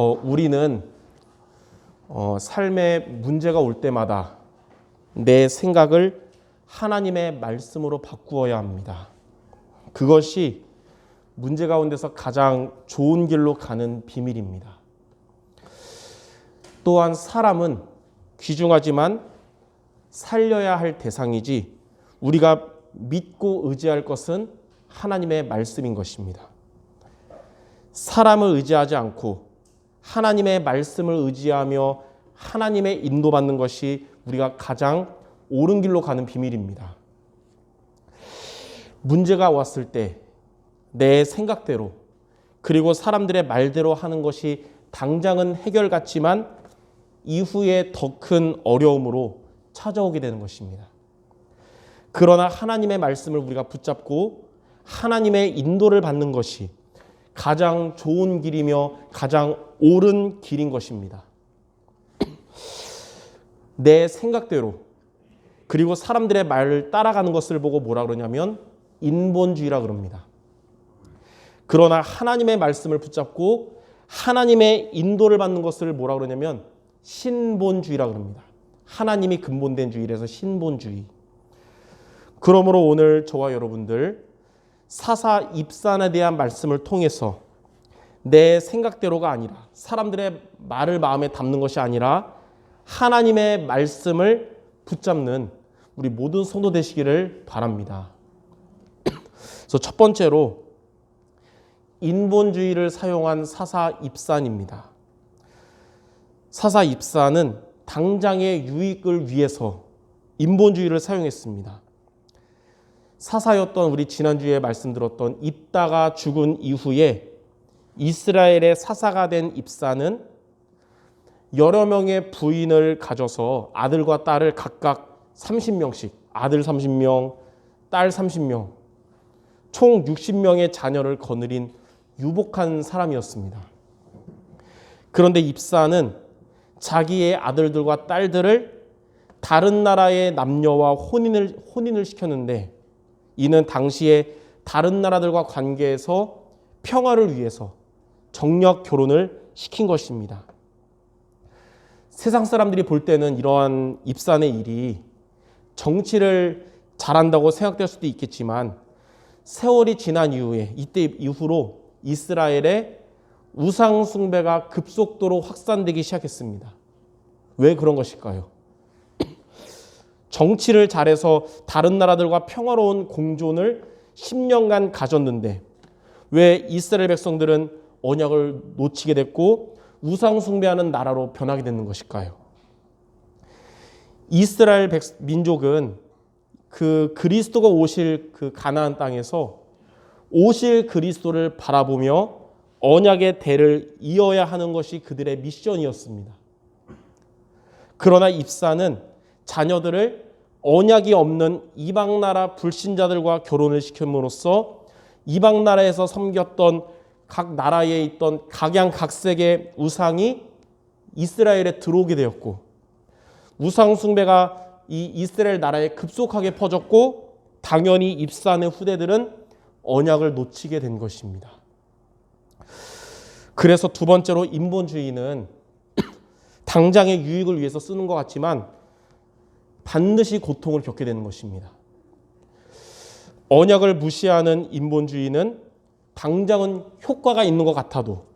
우리는 삶에 문제가 올 때마다 내 생각을 하나님의 말씀으로 바꾸어야 합니다. 그것이 문제 가운데서 가장 좋은 길로 가는 비밀입니다. 또한 사람은 귀중하지만 살려야 할 대상이지 우리가 믿고 의지할 것은 하나님의 말씀인 것입니다. 사람을 의지하지 않고 하나님의 말씀을 의지하며 하나님의 인도받는 것이 우리가 가장 옳은 길로 가는 비밀입니다. 문제가 왔을 때 내 생각대로 그리고 사람들의 말대로 하는 것이 당장은 해결 같지만 이후에 더 큰 어려움으로 찾아오게 되는 것입니다. 그러나 하나님의 말씀을 우리가 붙잡고 하나님의 인도를 받는 것이 가장 좋은 길이며 가장 옳은 길인 것입니다. 내 생각대로 그리고 사람들의 말을 따라가는 것을 보고 뭐라 그러냐면 인본주의라 그럽니다. 그러나 하나님의 말씀을 붙잡고 하나님의 인도를 받는 것을 뭐라 그러냐면 신본주의라 그럽니다. 하나님이 근본된 주의라서 신본주의. 그러므로 오늘 저와 여러분들 사사 입산에 대한 말씀을 통해서 내 생각대로가 아니라 사람들의 말을 마음에 담는 것이 아니라 하나님의 말씀을 붙잡는 우리 모든 성도 되시기를 바랍니다. 그래서 첫 번째로 인본주의를 사용한 사사 입산입니다. 사사 입산은 당장의 유익을 위해서 인본주의를 사용했습니다. 사사였던 우리 지난주에 말씀드렸던 입다가 죽은 이후에 이스라엘의 사사가 된 입사는 여러 명의 부인을 가져서 아들과 딸을 각각 30명씩 아들 30명, 딸 30명 총 60명의 자녀를 거느린 유복한 사람이었습니다. 그런데 입사는 자기의 아들들과 딸들을 다른 나라의 남녀와 혼인을 시켰는데 이는 당시에 다른 나라들과 관계에서 평화를 위해서 정력 결혼을 시킨 것입니다. 세상 사람들이 볼 때는 이러한 입산의 일이 정치를 잘한다고 생각될 수도 있겠지만 세월이 지난 이후에 이때 이후로 이스라엘의 우상 숭배가 급속도로 확산되기 시작했습니다. 왜 그런 것일까요? 정치를 잘해서 다른 나라들과 평화로운 공존을 10년간 가졌는데 왜 이스라엘 백성들은 언약을 놓치게 됐고 우상 숭배하는 나라로 변하게 되는 것일까요? 이스라엘 민족은 그 그리스도가 오실 그 가나안 땅에서 오실 그리스도를 바라보며 언약의 대를 이어야 하는 것이 그들의 미션이었습니다. 그러나 입사는 자녀들을 언약이 없는 이방 나라 불신자들과 결혼을 시킴으로써 이방 나라에서 섬겼던 각 나라에 있던 각양각색의 우상이 이스라엘에 들어오게 되었고 우상 숭배가 이 이스라엘 나라에 급속하게 퍼졌고 당연히 입산의 후대들은 언약을 놓치게 된 것입니다. 그래서 두 번째로 인본주의는 당장의 유익을 위해서 쓰는 것 같지만 반드시 고통을 겪게 되는 것입니다. 언약을 무시하는 인본주의는 당장은 효과가 있는 것 같아도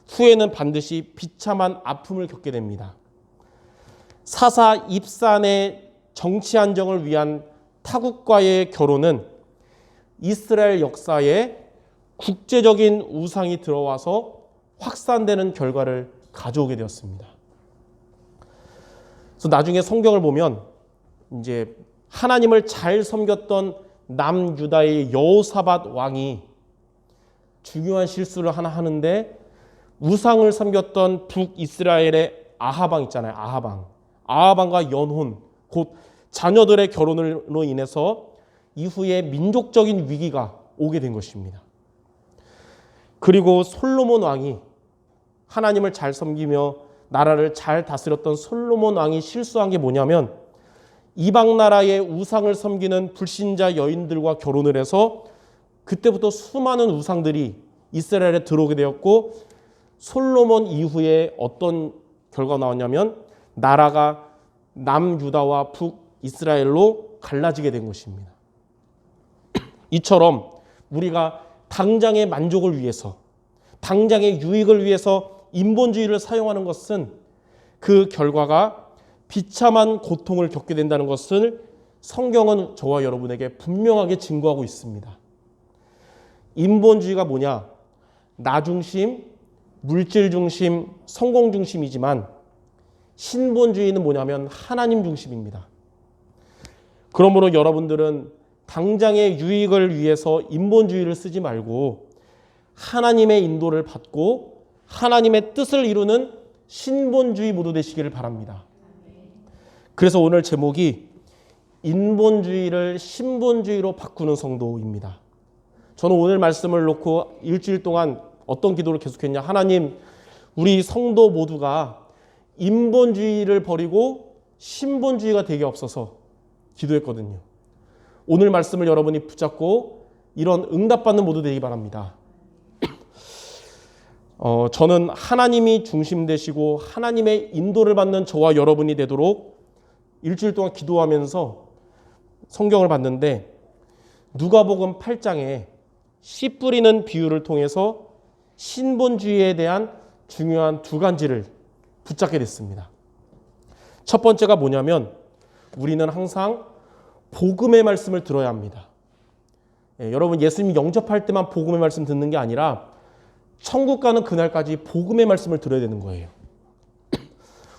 후에는 반드시 비참한 아픔을 겪게 됩니다. 사사 입산의 정치 안정을 위한 타국과의 결혼은 이스라엘 역사에 국제적인 우상이 들어와서 확산되는 결과를 가져오게 되었습니다. 그래서 나중에 성경을 보면 이제 하나님을 잘 섬겼던 남유다의 여호사밧 왕이 중요한 실수를 하나 하는데 우상을 섬겼던 북이스라엘의 아하방 있잖아요. 아하방과 연혼, 곧 자녀들의 결혼으로 인해서 이후에 민족적인 위기가 오게 된 것입니다. 그리고 솔로몬 왕이 하나님을 잘 섬기며 나라를 잘 다스렸던 솔로몬 왕이 실수한 게 뭐냐면 이방 나라의 우상을 섬기는 불신자 여인들과 결혼을 해서 그때부터 수많은 우상들이 이스라엘에 들어오게 되었고 솔로몬 이후에 어떤 결과가 나왔냐면 나라가 남유다와 북이스라엘로 갈라지게 된 것입니다. 이처럼 우리가 당장의 만족을 위해서, 당장의 유익을 위해서 인본주의를 사용하는 것은 그 결과가 비참한 고통을 겪게 된다는 것을 성경은 저와 여러분에게 분명하게 증거하고 있습니다. 인본주의가 뭐냐? 나 중심, 물질 중심, 성공 중심이지만 신본주의는 뭐냐면 하나님 중심입니다. 그러므로 여러분들은 당장의 유익을 위해서 인본주의를 쓰지 말고 하나님의 인도를 받고 하나님의 뜻을 이루는 신본주의 모두 되시기를 바랍니다. 그래서 오늘 제목이 인본주의를 신본주의로 바꾸는 성도입니다. 저는 오늘 말씀을 놓고 일주일 동안 어떤 기도를 계속했냐. 하나님, 우리 성도 모두가 인본주의를 버리고 신본주의가 되게 없어서 기도했거든요. 오늘 말씀을 여러분이 붙잡고 이런 응답받는 모두 되기 바랍니다. 저는 하나님이 중심 되시고 하나님의 인도를 받는 저와 여러분이 되도록 일주일 동안 기도하면서 성경을 봤는데 누가복음 8장에 씨 뿌리는 비유를 통해서 신본주의에 대한 중요한 두 가지를 붙잡게 됐습니다. 첫 번째가 뭐냐면 우리는 항상 복음의 말씀을 들어야 합니다. 여러분 예수님이 영접할 때만 복음의 말씀 듣는 게 아니라 천국 가는 그날까지 복음의 말씀을 들어야 되는 거예요.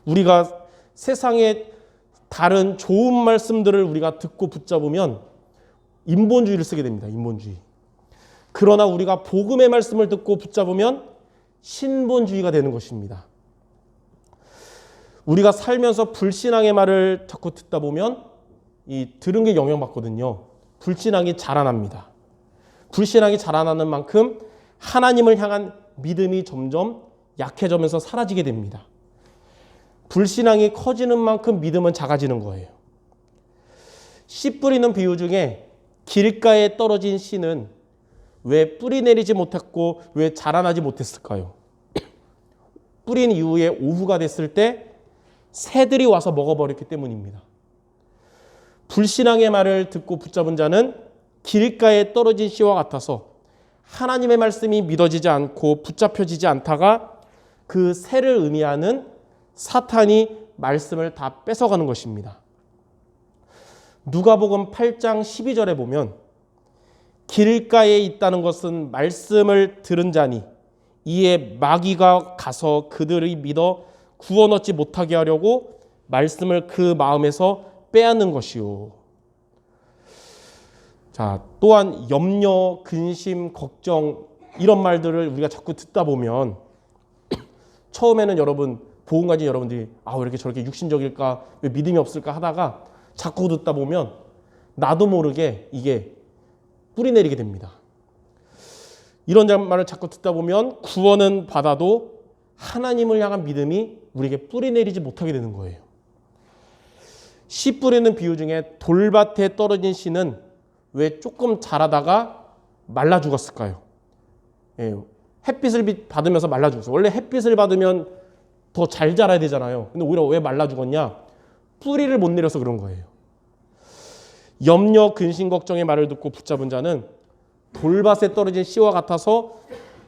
우리가 세상의 다른 좋은 말씀들을 우리가 듣고 붙잡으면 인본주의를 쓰게 됩니다. 인본주의. 그러나 우리가 복음의 말씀을 듣고 붙잡으면 신본주의가 되는 것입니다. 우리가 살면서 불신앙의 말을 자꾸 듣다 보면 이 들은 게 영향받거든요. 불신앙이 자라납니다. 불신앙이 자라나는 만큼 하나님을 향한 믿음이 점점 약해지면서 사라지게 됩니다. 불신앙이 커지는 만큼 믿음은 작아지는 거예요. 씨 뿌리는 비유 중에 길가에 떨어진 씨는 왜 뿌리 내리지 못했고 왜 자라나지 못했을까요? 뿌린 이후에 오후가 됐을 때 새들이 와서 먹어버렸기 때문입니다. 불신앙의 말을 듣고 붙잡은 자는 길가에 떨어진 씨와 같아서 하나님의 말씀이 믿어지지 않고 붙잡혀지지 않다가 그 새를 의미하는 사탄이 말씀을 다 뺏어가는 것입니다. 누가복음 8장 12절에 보면 길가에 있다는 것은 말씀을 들은 자니 이에 마귀가 가서 그들이 믿어 구원 얻지 못하게 하려고 말씀을 그 마음에서 빼앗는 것이요. 자, 또한 염려, 근심, 걱정 이런 말들을 우리가 자꾸 듣다 보면 처음에는 여러분 복음 가진 여러분들이 왜 이렇게 저렇게 육신적일까? 왜 믿음이 없을까? 하다가 자꾸 듣다 보면 나도 모르게 이게 뿌리 내리게 됩니다. 이런 말을 자꾸 듣다 보면 구원은 받아도 하나님을 향한 믿음이 우리에게 뿌리 내리지 못하게 되는 거예요. 씨 뿌리는 비유 중에 돌밭에 떨어진 씨는 왜 조금 자라다가 말라 죽었을까요? 햇빛을 받으면서 말라 죽었어요. 원래 햇빛을 받으면 더 잘 자라야 되잖아요. 근데 오히려 왜 말라 죽었냐? 뿌리를 못 내려서 그런 거예요. 염려, 근심, 걱정의 말을 듣고 붙잡은 자는 돌밭에 떨어진 씨와 같아서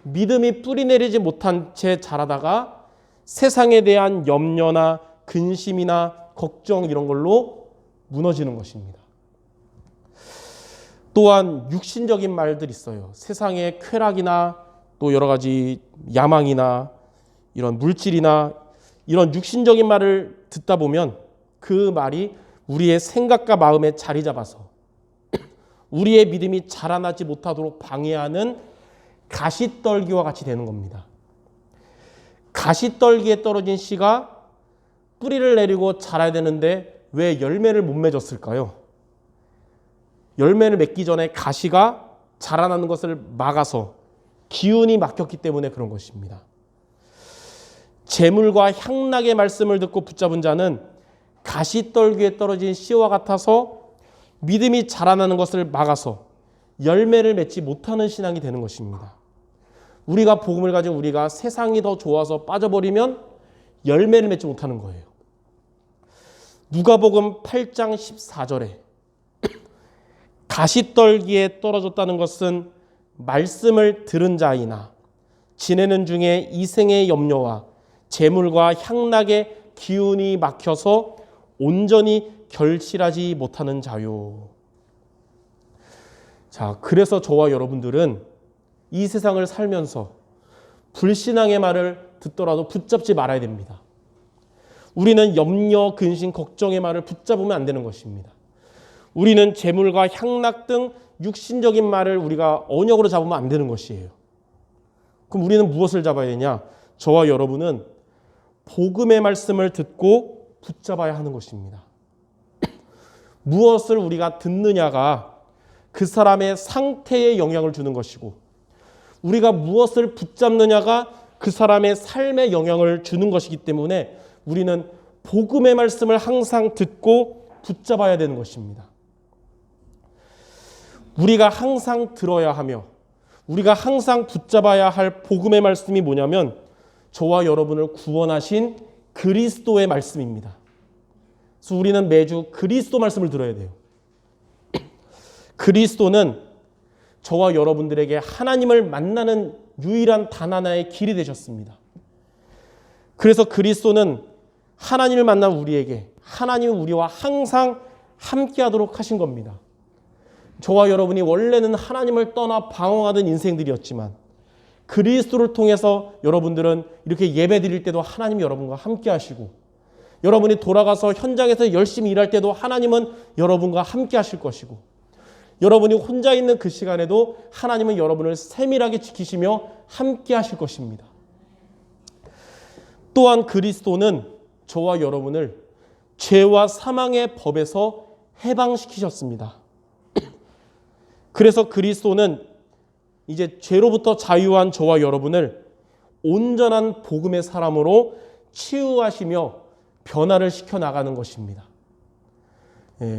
믿음이 뿌리 내리지 못한 채 자라다가 세상에 대한 염려나 근심이나 걱정 이런 걸로 무너지는 것입니다. 또한 육신적인 말들이 있어요. 세상의 쾌락이나 또 여러 가지 야망이나 이런 물질이나 이런 육신적인 말을 듣다 보면 그 말이 우리의 생각과 마음에 자리 잡아서 우리의 믿음이 자라나지 못하도록 방해하는 가시떨기와 같이 되는 겁니다. 가시떨기에 떨어진 씨가 뿌리를 내리고 자라야 되는데 왜 열매를 못 맺었을까요? 열매를 맺기 전에 가시가 자라나는 것을 막아서 기운이 막혔기 때문에 그런 것입니다. 재물과 향락의 말씀을 듣고 붙잡은 자는 가시떨기에 떨어진 씨와 같아서 믿음이 자라나는 것을 막아서 열매를 맺지 못하는 신앙이 되는 것입니다. 우리가 복음을 가진 우리가 세상이 더 좋아서 빠져버리면 열매를 맺지 못하는 거예요. 누가복음 8장 14절에 가시떨기에 떨어졌다는 것은 말씀을 들은 자이나 지내는 중에 이생의 염려와 재물과 향락의 기운이 막혀서 온전히 결실하지 못하는 자요. 자, 그래서 저와 여러분들은 이 세상을 살면서 불신앙의 말을 듣더라도 붙잡지 말아야 됩니다. 우리는 염려, 근심, 걱정의 말을 붙잡으면 안 되는 것입니다. 우리는 재물과 향락 등 육신적인 말을 우리가 언역으로 잡으면 안 되는 것이에요. 그럼 우리는 무엇을 잡아야 되냐? 저와 여러분은 복음의 말씀을 듣고 붙잡아야 하는 것입니다. 무엇을 우리가 듣느냐가 그 사람의 상태에 영향을 주는 것이고 우리가 무엇을 붙잡느냐가 그 사람의 삶에 영향을 주는 것이기 때문에 우리는 복음의 말씀을 항상 듣고 붙잡아야 되는 것입니다. 우리가 항상 들어야 하며 우리가 항상 붙잡아야 할 복음의 말씀이 뭐냐면 저와 여러분을 구원하신 그리스도의 말씀입니다. 그래서 우리는 매주 그리스도 말씀을 들어야 돼요. 그리스도는 저와 여러분들에게 하나님을 만나는 유일한 단 하나의 길이 되셨습니다. 그래서 그리스도는 하나님을 만난 우리에게 하나님은 우리와 항상 함께하도록 하신 겁니다. 저와 여러분이 원래는 하나님을 떠나 방황하던 인생들이었지만 그리스도를 통해서 여러분들은 이렇게 예배 드릴 때도 하나님이 여러분과 함께 하시고 여러분이 돌아가서 현장에서 열심히 일할 때도 하나님은 여러분과 함께 하실 것이고 여러분이 혼자 있는 그 시간에도 하나님은 여러분을 세밀하게 지키시며 함께 하실 것입니다. 또한 그리스도는 저와 여러분을 죄와 사망의 법에서 해방시키셨습니다. 그래서 그리스도는 이제 죄로부터 자유한 저와 여러분을 온전한 복음의 사람으로 치유하시며 변화를 시켜 나가는 것입니다.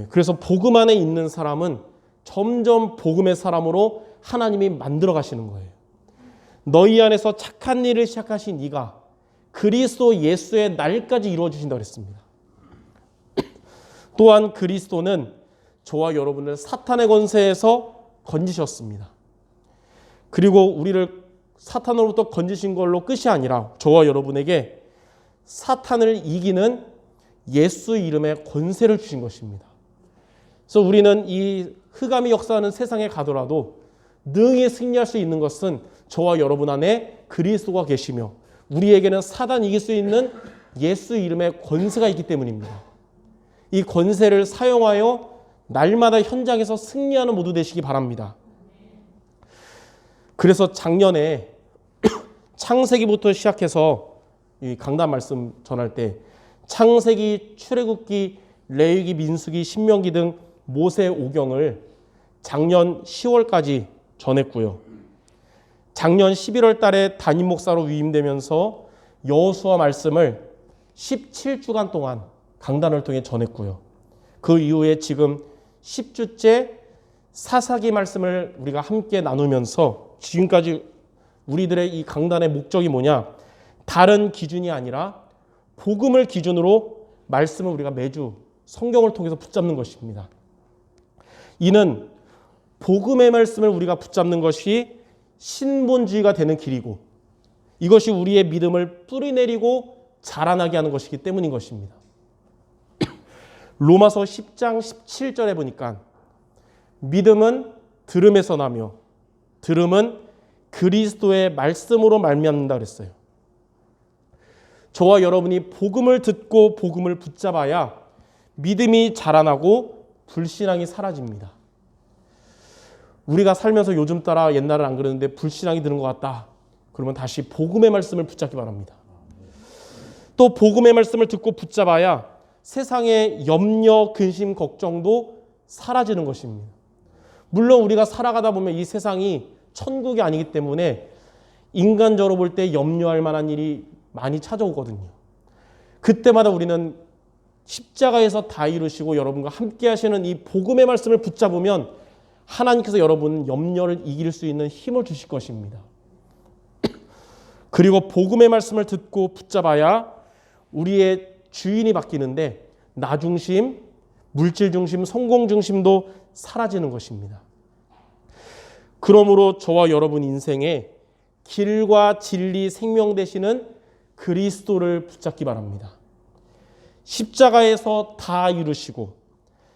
그래서 복음 안에 있는 사람은 점점 복음의 사람으로 하나님이 만들어 가시는 거예요. 너희 안에서 착한 일을 시작하신 이가 그리스도 예수의 날까지 이루어 주신다고 했습니다. 또한 그리스도는 저와 여러분을 사탄의 권세에서 건지셨습니다. 그리고 우리를 사탄으로부터 건지신 걸로 끝이 아니라 저와 여러분에게 사탄을 이기는 예수 이름의 권세를 주신 것입니다. 그래서 우리는 이 흑암이 역사하는 세상에 가더라도 능히 승리할 수 있는 것은 저와 여러분 안에 그리스도가 계시며 우리에게는 사단 이길 수 있는 예수 이름의 권세가 있기 때문입니다. 이 권세를 사용하여 날마다 현장에서 승리하는 모두 되시기 바랍니다. 그래서 작년에 창세기부터 시작해서 이 강단 말씀 전할 때 창세기, 출애굽기, 레위기, 민수기, 신명기 등 모세 오경을 작년 10월까지 전했고요. 작년 11월 달에 담임 목사로 위임되면서 여호수아 말씀을 17주간 동안 강단을 통해 전했고요. 그 이후에 지금 10주째 사사기 말씀을 우리가 함께 나누면서 지금까지 우리들의 이 강단의 목적이 뭐냐? 다른 기준이 아니라 복음을 기준으로 말씀을 우리가 매주 성경을 통해서 붙잡는 것입니다. 이는 복음의 말씀을 우리가 붙잡는 것이 신본주의가 되는 길이고 이것이 우리의 믿음을 뿌리내리고 자라나게 하는 것이기 때문인 것입니다. 로마서 10장 17절에 보니까 믿음은 들음에서 나며 들음은 그리스도의 말씀으로 말미암는다 그랬어요. 저와 여러분이 복음을 듣고 복음을 붙잡아야 믿음이 자라나고 불신앙이 사라집니다. 우리가 살면서 요즘 따라 옛날은 안 그러는데 불신앙이 드는 것 같다. 그러면 다시 복음의 말씀을 붙잡기 바랍니다. 또 복음의 말씀을 듣고 붙잡아야 세상의 염려, 근심, 걱정도 사라지는 것입니다. 물론 우리가 살아가다 보면 이 세상이 천국이 아니기 때문에 인간적으로 볼 때 염려할 만한 일이 많이 찾아오거든요. 그때마다 우리는 십자가에서 다 이루시고 여러분과 함께 하시는 이 복음의 말씀을 붙잡으면 하나님께서 여러분 염려를 이길 수 있는 힘을 주실 것입니다. 그리고 복음의 말씀을 듣고 붙잡아야 우리의 주인이 바뀌는데 나 중심, 물질 중심, 성공 중심도 사라지는 것입니다. 그러므로 저와 여러분 인생에 길과 진리, 생명 되시는 그리스도를 붙잡기 바랍니다. 십자가에서 다 이루시고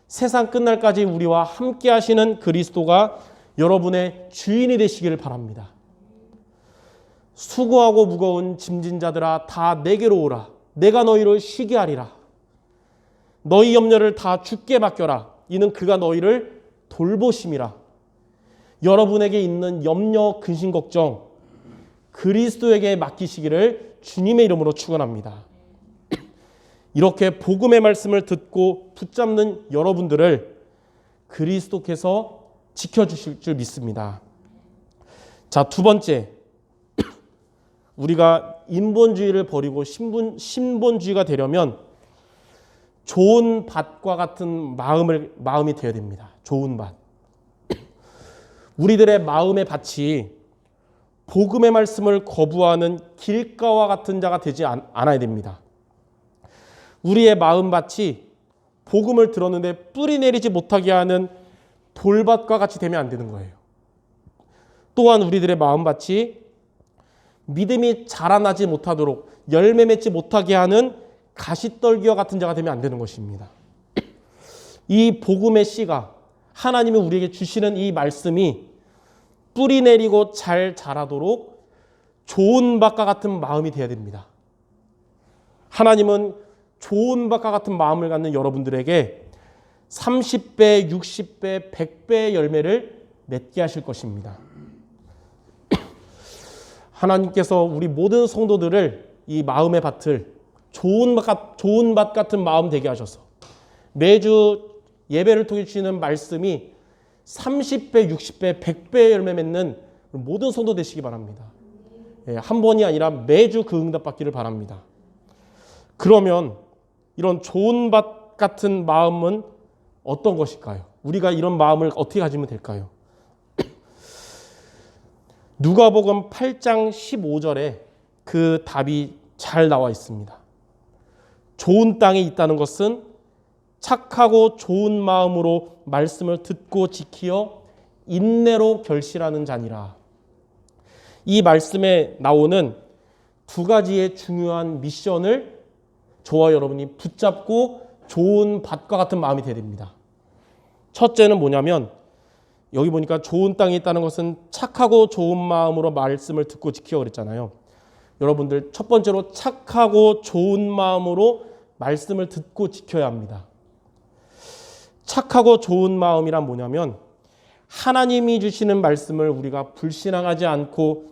세상 끝날까지 우리와 함께 하시는 그리스도가 여러분의 주인이 되시기를 바랍니다. 수고하고 무거운 짐진 자들아 다 내게로 오라. 내가 너희를 쉬게 하리라. 너희 염려를 다 주께 맡겨라. 이는 그가 너희를 돌보심이라. 여러분에게 있는 염려, 근심, 걱정 그리스도에게 맡기시기를 주님의 이름으로 축원합니다. 이렇게 복음의 말씀을 듣고 붙잡는 여러분들을 그리스도께서 지켜주실 줄 믿습니다. 자, 두 번째, 우리가 인본주의를 버리고 신본주의가 되려면 좋은 밭과 같은 마음이 되어야 됩니다. 좋은 밭. 우리들의 마음의 밭이 복음의 말씀을 거부하는 길가와 같은 자가 되지 않아야 됩니다. 우리의 마음밭이 복음을 들었는데 뿌리 내리지 못하게 하는 돌밭과 같이 되면 안 되는 거예요. 또한 우리들의 마음밭이 믿음이 자라나지 못하도록 열매 맺지 못하게 하는 가시떨기와 같은 자가 되면 안 되는 것입니다. 이 복음의 씨가 하나님이 우리에게 주시는 이 말씀이 뿌리 내리고 잘 자라도록 좋은 밭과 같은 마음이 되어야 됩니다. 하나님은 좋은 밭과 같은 마음을 갖는 여러분들에게 30배, 60배, 100배의 열매를 맺게 하실 것입니다. 하나님께서 우리 모든 성도들을 이 마음의 밭을 좋은 밭 같은 마음 되게 하셔서 매주 예배를 통해 주시는 말씀이 30배, 60배, 100배의 열매 맺는 모든 성도 되시기 바랍니다. 한 번이 아니라 매주 그 응답 받기를 바랍니다. 그러면 이런 좋은 밭 같은 마음은 어떤 것일까요? 우리가 이런 마음을 어떻게 가지면 될까요? 누가복음 8장 15절에 그 답이 잘 나와 있습니다. 좋은 땅에 있다는 것은 착하고 좋은 마음으로 말씀을 듣고 지키어 인내로 결실하는 자니라. 이 말씀에 나오는 두 가지의 중요한 미션을 저와 여러분이 붙잡고 좋은 밭과 같은 마음이 되어야 됩니다. 첫째는 뭐냐면 여기 보니까 좋은 땅에 있다는 것은 착하고 좋은 마음으로 말씀을 듣고 지키어 그랬잖아요. 여러분들 첫 번째로 착하고 좋은 마음으로 말씀을 듣고 지켜야 합니다. 착하고 좋은 마음이란 뭐냐면 하나님이 주시는 말씀을 우리가 불신앙하지 않고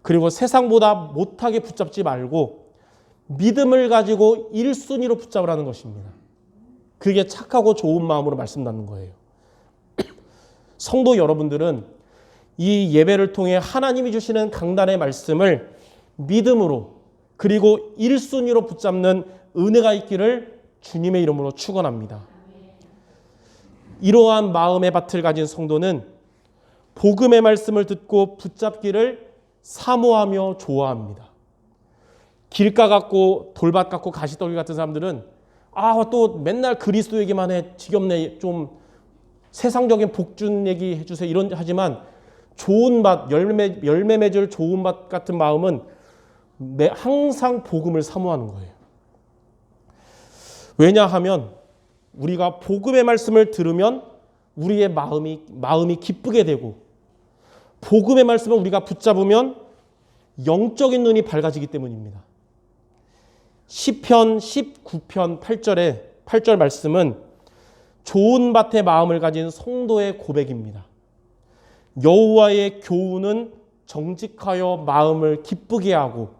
그리고 세상보다 못하게 붙잡지 말고 믿음을 가지고 1순위로 붙잡으라는 것입니다. 그게 착하고 좋은 마음으로 말씀 듣는 거예요. 성도 여러분들은 이 예배를 통해 하나님이 주시는 강단의 말씀을 믿음으로 그리고 1순위로 붙잡는 은혜가 있기를 주님의 이름으로 축원합니다. 이러한 마음의 밭을 가진 성도는 복음의 말씀을 듣고 붙잡기를 사모하며 좋아합니다. 길가 같고 돌밭 같고 가시떨기 같은 사람들은 또 맨날 그리스도 얘기만 해 지겹네 좀 세상적인 복준 얘기 해주세요 이런 하지만 좋은 밭 열매 맺을 좋은 밭 같은 마음은 항상 복음을 사모하는 거예요. 왜냐하면 우리가 복음의 말씀을 들으면 우리의 마음이 기쁘게 되고 복음의 말씀을 우리가 붙잡으면 영적인 눈이 밝아지기 때문입니다. 시편 19편 8절 말씀은 좋은 밭의 마음을 가진 성도의 고백입니다. 여호와의 교훈은 정직하여 마음을 기쁘게 하고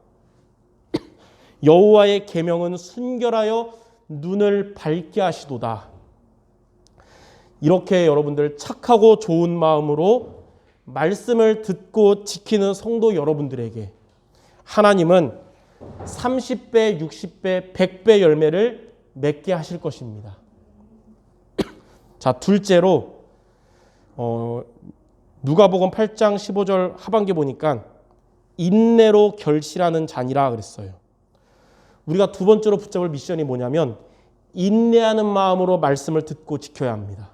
여호와의 계명은 순결하여 눈을 밝게 하시도다. 이렇게 여러분들 착하고 좋은 마음으로 말씀을 듣고 지키는 성도 여러분들에게 하나님은 30배, 60배, 100배 열매를 맺게 하실 것입니다. 자, 둘째로 누가복음 8장 15절 하반기 보니까 인내로 결실하는 자니라 그랬어요. 우리가 두 번째로 붙잡을 미션이 뭐냐면 인내하는 마음으로 말씀을 듣고 지켜야 합니다.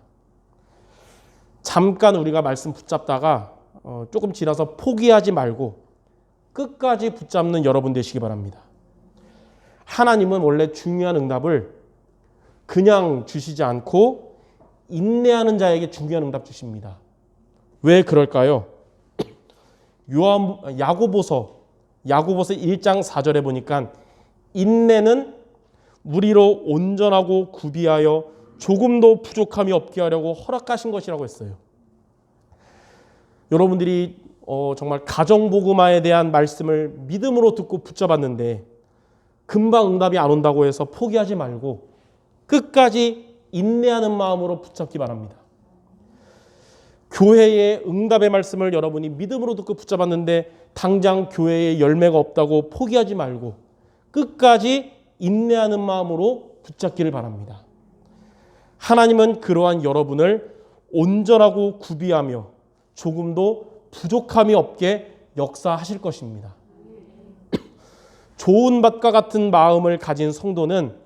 잠깐 우리가 말씀 붙잡다가 조금 지나서 포기하지 말고 끝까지 붙잡는 여러분 되시기 바랍니다. 하나님은 원래 중요한 응답을 그냥 주시지 않고 인내하는 자에게 중요한 응답 주십니다. 왜 그럴까요? 야고보서 1장 4절에 보니까 인내는 우리로 온전하고 구비하여 조금도 부족함이 없게 하려고 허락하신 것이라고 했어요. 여러분들이 정말 가정복음화에 대한 말씀을 믿음으로 듣고 붙잡았는데 금방 응답이 안 온다고 해서 포기하지 말고 끝까지 인내하는 마음으로 붙잡기 바랍니다. 교회의 응답의 말씀을 여러분이 믿음으로 듣고 붙잡았는데 당장 교회에 열매가 없다고 포기하지 말고 끝까지 인내하는 마음으로 붙잡기를 바랍니다. 하나님은 그러한 여러분을 온전하고 구비하며 조금도 부족함이 없게 역사하실 것입니다. 좋은 밭과 같은 마음을 가진 성도는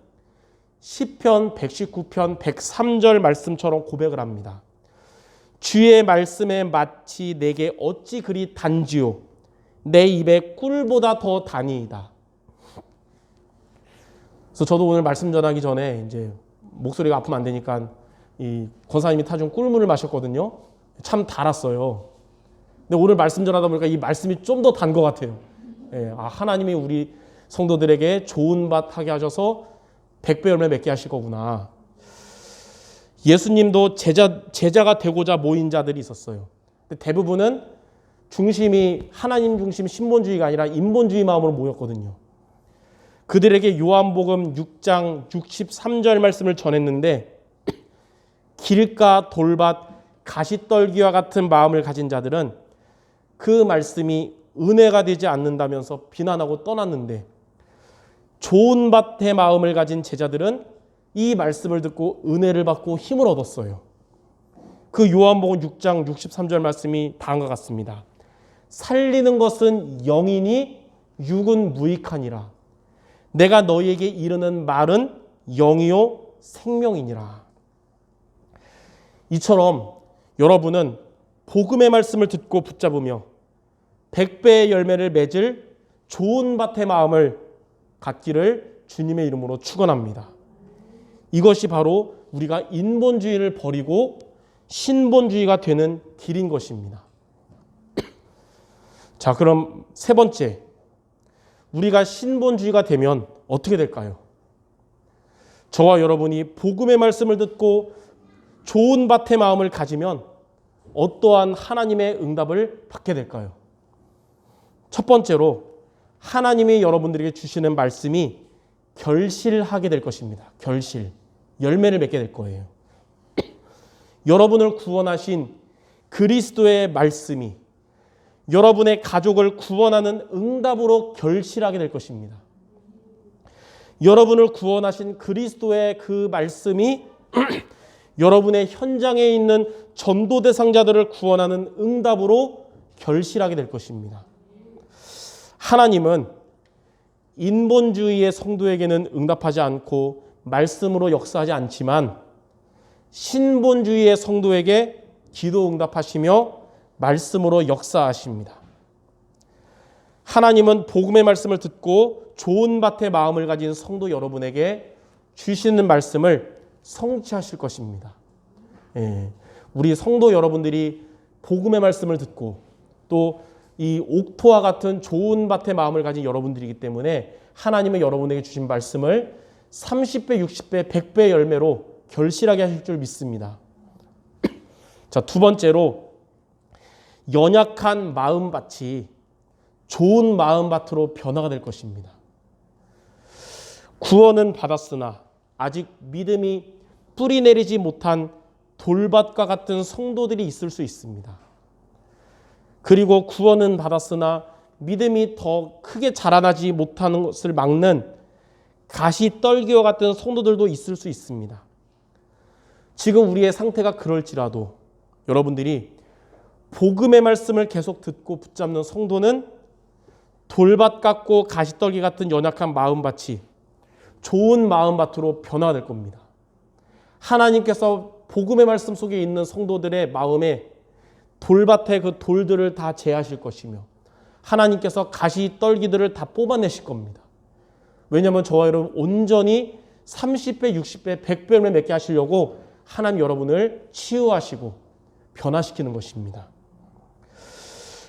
시편 119편 103절 말씀처럼 고백을 합니다. 주의 말씀에 마치 내게 어찌 그리 단지요 내 입에 꿀보다 더 다니이다. 그래서 저도 오늘 말씀 전하기 전에 이제 목소리가 아프면 안 되니까 이 권사님이 타준 꿀물을 마셨거든요. 참 달았어요. 근데 오늘 말씀 전하다 보니까 이 말씀이 좀 더 단 것 같아요. 예, 하나님이 우리 성도들에게 좋은 밭 하게 하셔서 100배 열매 맺게 하실 거구나. 예수님도 제자가 되고자 모인 자들이 있었어요. 근데 대부분은 중심이 하나님 중심 신본주의가 아니라 인본주의 마음으로 모였거든요. 그들에게 요한복음 6장 63절 말씀을 전했는데 길가 돌밭 가시떨기와 같은 마음을 가진 자들은 그 말씀이 은혜가 되지 않는다면서 비난하고 떠났는데 좋은 밭의 마음을 가진 제자들은 이 말씀을 듣고 은혜를 받고 힘을 얻었어요. 그 요한복음 6장 63절 말씀이 다음과 같습니다. 살리는 것은 영이니 육은 무익하니라. 내가 너희에게 이르는 말은 영이요 생명이니라. 이처럼 여러분은 복음의 말씀을 듣고 붙잡으며 100배의 열매를 맺을 좋은 밭의 마음을 갖기를 주님의 이름으로 축원합니다. 이것이 바로 우리가 인본주의를 버리고 신본주의가 되는 길인 것입니다. 자, 그럼 세 번째, 우리가 신본주의가 되면 어떻게 될까요? 저와 여러분이 복음의 말씀을 듣고 좋은 밭의 마음을 가지면 어떠한 하나님의 응답을 받게 될까요? 첫 번째로 하나님이 여러분들에게 주시는 말씀이 결실하게 될 것입니다. 결실, 열매를 맺게 될 거예요. 여러분을 구원하신 그리스도의 말씀이 여러분의 가족을 구원하는 응답으로 결실하게 될 것입니다. 여러분을 구원하신 그리스도의 그 말씀이 여러분의 현장에 있는 전도 대상자들을 구원하는 응답으로 결실하게 될 것입니다. 하나님은 인본주의의 성도에게는 응답하지 않고 말씀으로 역사하지 않지만 신본주의의 성도에게 기도 응답하시며 말씀으로 역사하십니다. 하나님은 복음의 말씀을 듣고 좋은 밭의 마음을 가진 성도 여러분에게 주시는 말씀을 성취하실 것입니다. 우리 성도 여러분들이 복음의 말씀을 듣고 또 이 옥토와 같은 좋은 밭의 마음을 가진 여러분들이기 때문에 하나님은 여러분에게 주신 말씀을 30배, 60배, 100배 열매로 결실하게 하실 줄 믿습니다. 자, 두 번째로 연약한 마음밭이 좋은 마음밭으로 변화가 될 것입니다. 구원은 받았으나 아직 믿음이 뿌리 내리지 못한 돌밭과 같은 성도들이 있을 수 있습니다. 그리고 구원은 받았으나 믿음이 더 크게 자라나지 못하는 것을 막는 가시떨기와 같은 성도들도 있을 수 있습니다. 지금 우리의 상태가 그럴지라도 여러분들이 복음의 말씀을 계속 듣고 붙잡는 성도는 돌밭 같고 가시떨기 같은 연약한 마음밭이 좋은 마음밭으로 변화될 겁니다. 하나님께서 복음의 말씀 속에 있는 성도들의 마음에 돌밭의 그 돌들을 다 제하실 것이며 하나님께서 가시떨기들을 다 뽑아내실 겁니다. 왜냐하면 저와 여러분 온전히 30배, 60배, 100배를 맺게 하시려고 하나님 여러분을 치유하시고 변화시키는 것입니다.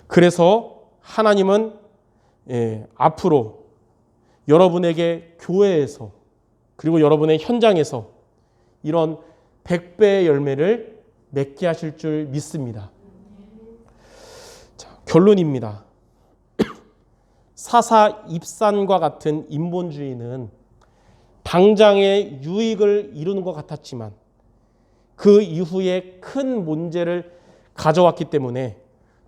그래서 하나님은 앞으로 여러분에게 교회에서 그리고 여러분의 현장에서 이런 100배의 열매를 맺게 하실 줄 믿습니다. 자, 결론입니다. 사사 입산과 같은 인본주의는 당장의 유익을 이루는 것 같았지만 그 이후에 큰 문제를 가져왔기 때문에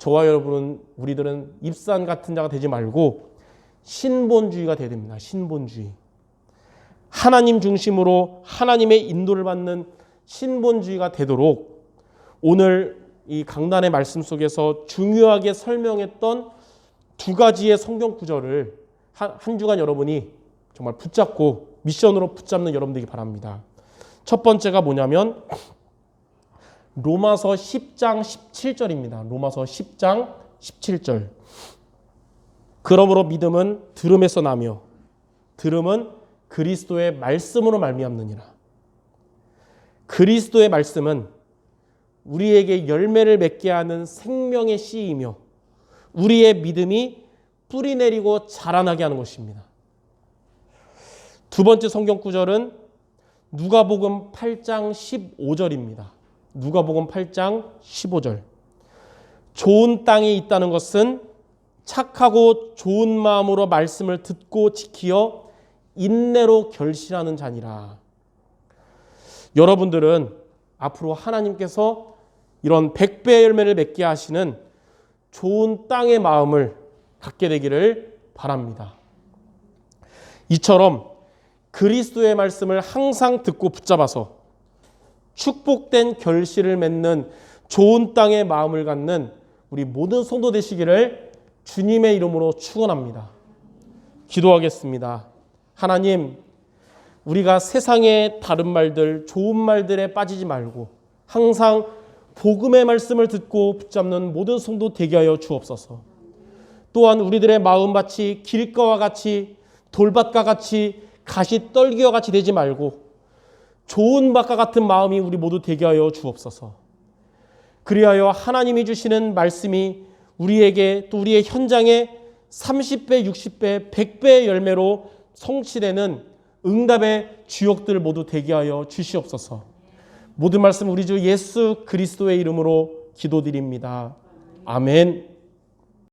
저와 여러분은 우리들은 입산 같은 자가 되지 말고 신본주의가 되어야 됩니다. 신본주의. 하나님 중심으로 하나님의 인도를 받는 신본주의가 되도록 오늘 이 강단의 말씀 속에서 중요하게 설명했던 두 가지의 성경 구절을 한 주간 여러분이 정말 붙잡고 미션으로 붙잡는 여러분들이 바랍니다. 첫 번째가 뭐냐면 로마서 10장 17절입니다. 로마서 10장 17절. 그러므로 믿음은 들음에서 나며 들음은 그리스도의 말씀으로 말미암느니라. 그리스도의 말씀은 우리에게 열매를 맺게 하는 생명의 씨이며 우리의 믿음이 뿌리 내리고 자라나게 하는 것입니다. 두 번째 성경 구절은 누가복음 8장 15절입니다. 누가복음 8장 15절. 좋은 땅에 있다는 것은 착하고 좋은 마음으로 말씀을 듣고 지키어 인내로 결실하는 자니라. 여러분들은 앞으로 하나님께서 이런 100배의 열매를 맺게 하시는 좋은 땅의 마음을 갖게 되기를 바랍니다. 이처럼 그리스도의 말씀을 항상 듣고 붙잡아서 축복된 결실을 맺는 좋은 땅의 마음을 갖는 우리 모든 성도 되시기를 주님의 이름으로 축원합니다. 기도하겠습니다. 하나님, 우리가 세상의 다른 말들, 좋은 말들에 빠지지 말고 항상 복음의 말씀을 듣고 붙잡는 모든 성도 되게 하여 주옵소서. 또한 우리들의 마음밭이 길가와 같이 돌밭과 같이 가시떨기와 같이 되지 말고 좋은 밭과 같은 마음이 우리 모두 되게 하여 주옵소서. 그리하여 하나님이 주시는 말씀이 우리에게 또 우리의 현장에 30배, 60배, 100배의 열매로 성취되는 응답의 주역들 모두 되게 하여 주시옵소서. 모든 말씀 우리 주 예수 그리스도의 이름으로 기도드립니다. 아멘.